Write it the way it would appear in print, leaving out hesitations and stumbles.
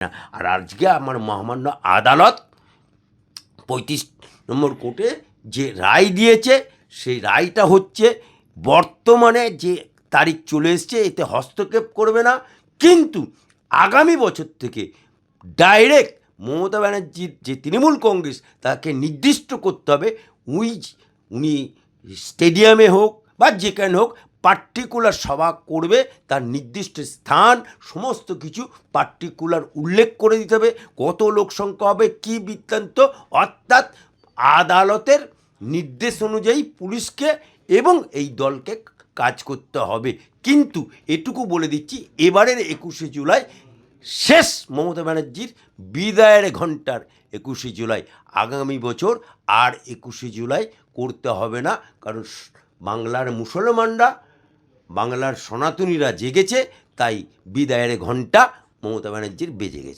না। আর আজকে আমার মহামান্য আদালত 35 নম্বর কোর্টে যে রায় দিয়েছে, সেই রায়টা হচ্ছে বর্তমানে যে তারিখ চলে এসছে এতে হস্তক্ষেপ করবে না, কিন্তু আগামী বছর থেকে ডাইরেক্ট মমতা ব্যানার্জির যে তৃণমূল কংগ্রেস তাকে নির্দিষ্ট করতে হবে উনি স্টেডিয়ামে হোক বা যেখানে হোক পার্টিকুলার সভা করবে, তার নির্দিষ্ট স্থান সমস্ত কিছু পার্টিকুলার উল্লেখ করে দিতে হবে, কত লোক সংখ্যা হবে, কী বৃত্তান্ত, অর্থাৎ আদালতের নির্দেশ অনুযায়ী পুলিশকে এবং এই দলকে কাজ করতে হবে। কিন্তু এটুকু বলে দিচ্ছি, এবারের 21শে জুলাই শেষ মমতা ব্যানার্জির বিদায়ের ঘণ্টার 21শে জুলাই। আগামী বছর আর 21শে জুলাই করতে হবে না, কারণ বাংলার মুসলমানরা, বাংলার সনাতনীরা জেগেছে, তাই বিদায়ের ঘণ্টা মমতা ব্যানার্জির বেজে গেছে।